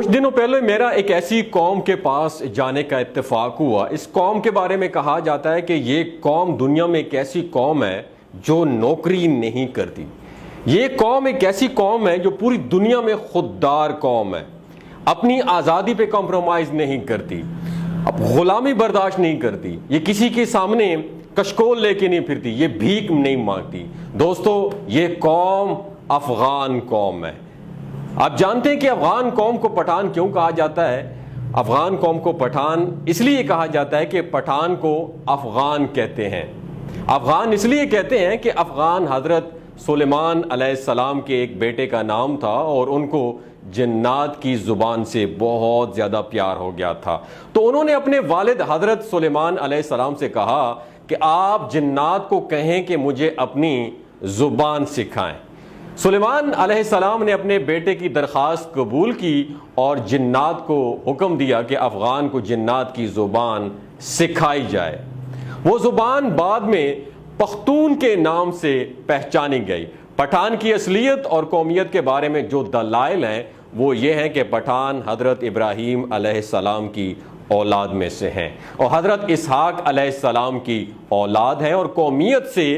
کچھ دنوں پہلے میرا ایک ایسی قوم کے پاس جانے کا اتفاق ہوا۔ اس قوم کے بارے میں کہا جاتا ہے کہ یہ قوم دنیا میں ایک ایسی قوم ہے جو نوکری نہیں کرتی۔ یہ قوم ایک ایسی قوم ہے جو پوری دنیا میں خوددار قوم ہے، اپنی آزادی پہ کمپرومائز نہیں کرتی، اب غلامی برداشت نہیں کرتی، یہ کسی کے سامنے کشکول لے کے نہیں پھرتی، یہ بھیک نہیں مانگتی۔ دوستو، یہ قوم افغان قوم ہے۔ آپ جانتے ہیں کہ افغان قوم کو پٹھان کیوں کہا جاتا ہے؟ افغان قوم کو پٹھان اس لیے کہا جاتا ہے کہ پٹھان کو افغان کہتے ہیں۔ افغان اس لیے کہتے ہیں کہ افغان حضرت سلیمان علیہ السلام کے ایک بیٹے کا نام تھا اور ان کو جنات کی زبان سے بہت زیادہ پیار ہو گیا تھا، تو انہوں نے اپنے والد حضرت سلیمان علیہ السلام سے کہا کہ آپ جنات کو کہیں کہ مجھے اپنی زبان سکھائیں۔ سلیمان علیہ السلام نے اپنے بیٹے کی درخواست قبول کی اور جنات کو حکم دیا کہ افغان کو جنات کی زبان سکھائی جائے۔ وہ زبان بعد میں پختون کے نام سے پہچانی گئی۔ پٹھان کی اصلیت اور قومیت کے بارے میں جو دلائل ہیں وہ یہ ہیں کہ پٹھان حضرت ابراہیم علیہ السلام کی اولاد میں سے ہیں اور حضرت اسحاق علیہ السلام کی اولاد ہیں اور قومیت سے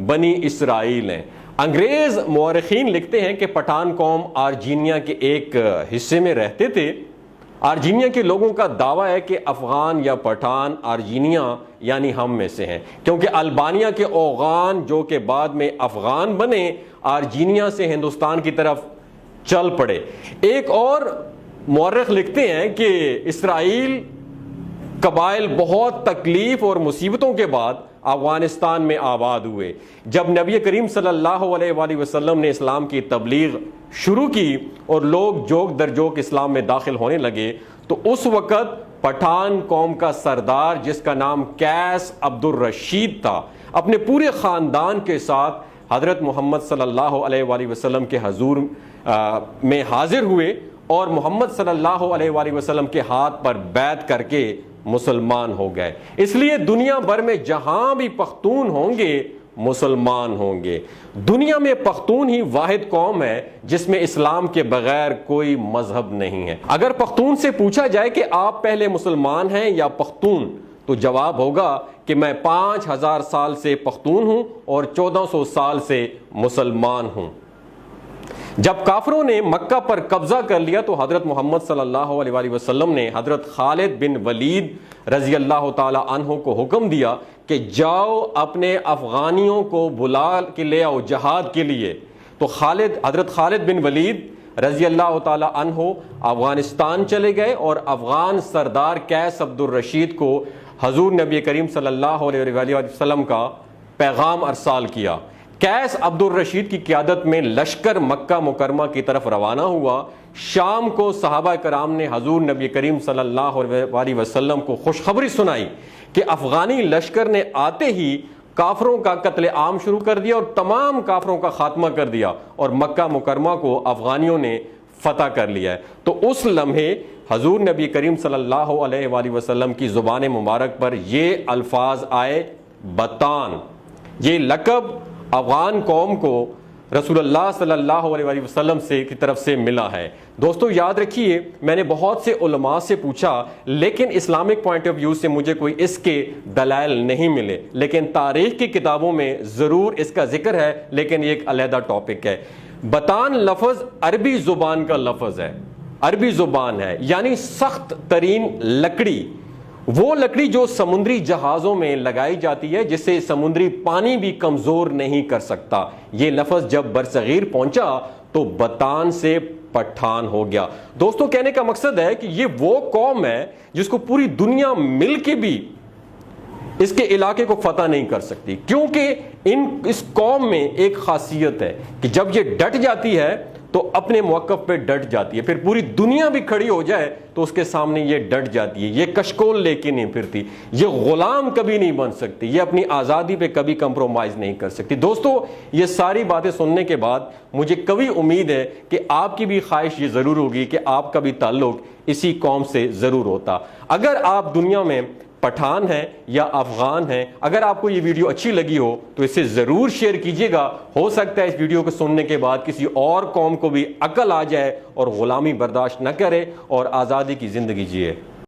بنی اسرائیل ہیں۔ انگریز مورخین لکھتے ہیں کہ پٹھان قوم آرجینیا کے ایک حصے میں رہتے تھے۔ آرجینیا کے لوگوں کا دعویٰ ہے کہ افغان یا پٹھان آرجینیا یعنی ہم میں سے ہیں، کیونکہ البانیا کے اوغان جو کہ بعد میں افغان بنے آرجینیا سے ہندوستان کی طرف چل پڑے۔ ایک اور مورخ لکھتے ہیں کہ اسرائیل قبائل بہت تکلیف اور مصیبتوں کے بعد افغانستان میں آباد ہوئے۔ جب نبی کریم صلی اللہ علیہ وآلہ وسلم نے اسلام کی تبلیغ شروع کی اور لوگ جوک در جوک اسلام میں داخل ہونے لگے تو اس وقت پٹھان قوم کا سردار جس کا نام قیس عبد الرشید تھا اپنے پورے خاندان کے ساتھ حضرت محمد صلی اللہ علیہ وآلہ وسلم کے حضور میں حاضر ہوئے اور محمد صلی اللہ علیہ وآلہ وسلم کے ہاتھ پر بیعت کر کے مسلمان ہو گئے۔ اس لیے دنیا بھر میں جہاں بھی پختون ہوں گے مسلمان ہوں گے۔ دنیا میں پختون ہی واحد قوم ہے جس میں اسلام کے بغیر کوئی مذہب نہیں ہے۔ اگر پختون سے پوچھا جائے کہ آپ پہلے مسلمان ہیں یا پختون تو جواب ہوگا کہ میں 5000 سال سے پختون ہوں اور 1400 سال سے مسلمان ہوں۔ جب کافروں نے مکہ پر قبضہ کر لیا تو حضرت محمد صلی اللہ علیہ وآلہ وسلم نے حضرت خالد بن ولید رضی اللہ تعالی عنہ کو حکم دیا کہ جاؤ اپنے افغانیوں کو بلا کے لے آؤ جہاد کے لیے۔ تو حضرت خالد بن ولید رضی اللہ تعالی عنہ افغانستان چلے گئے اور افغان سردار قیس عبد الرشید کو حضور نبی کریم صلی اللہ علیہ وآلہ وسلم کا پیغام ارسال کیا۔ قیس عبد الرشید کی قیادت میں لشکر مکہ مکرمہ کی طرف روانہ ہوا۔ شام کو صحابہ کرام نے حضور نبی کریم صلی اللہ علیہ وسلم کو خوشخبری سنائی کہ افغانی لشکر نے آتے ہی کافروں کا قتل عام شروع کر دیا اور تمام کافروں کا خاتمہ کر دیا اور مکہ مکرمہ کو افغانیوں نے فتح کر لیا ہے۔ تو اس لمحے حضور نبی کریم صلی اللہ علیہ وآلہ وسلم کی زبان مبارک پر یہ الفاظ آئے بطان۔ یہ لقب افغان قوم کو رسول اللہ صلی اللہ علیہ وآلہ وسلم کی طرف سے ملا ہے۔ دوستو یاد رکھیے، میں نے بہت سے علماء سے پوچھا لیکن اسلامک پوائنٹ آف ویو سے مجھے کوئی اس کے دلائل نہیں ملے، لیکن تاریخ کی کتابوں میں ضرور اس کا ذکر ہے، لیکن یہ ایک علیحدہ ٹاپک ہے۔ بطان لفظ عربی زبان کا لفظ ہے، عربی زبان ہے، یعنی سخت ترین لکڑی، وہ لکڑی جو سمندری جہازوں میں لگائی جاتی ہے جس سے سمندری پانی بھی کمزور نہیں کر سکتا۔ یہ لفظ جب برصغیر پہنچا تو بطان سے پٹھان ہو گیا۔ دوستو کہنے کا مقصد ہے کہ یہ وہ قوم ہے جس کو پوری دنیا مل کے بھی اس کے علاقے کو فتح نہیں کر سکتی، کیونکہ اس قوم میں ایک خاصیت ہے کہ جب یہ ڈٹ جاتی ہے تو اپنے موقف پہ ڈٹ جاتی ہے، پھر پوری دنیا بھی کھڑی ہو جائے تو اس کے سامنے یہ ڈٹ جاتی ہے، یہ کشکول لے کے نہیں پھرتی، یہ غلام کبھی نہیں بن سکتی، یہ اپنی آزادی پہ کبھی کمپرومائز نہیں کر سکتی۔ دوستو یہ ساری باتیں سننے کے بعد مجھے کبھی امید ہے کہ آپ کی بھی خواہش یہ ضرور ہوگی کہ آپ کا بھی تعلق اسی قوم سے ضرور ہوتا۔ اگر آپ دنیا میں پٹھان ہیں یا افغان ہیں. اگر آپ کو یہ ویڈیو اچھی لگی ہو تو اسے ضرور شیئر کیجیے گا. ہو سکتا ہے اس ویڈیو کو سننے کے بعد کسی اور قوم کو بھی عقل آ جائے اور غلامی برداشت نہ کرے اور آزادی کی زندگی جیے.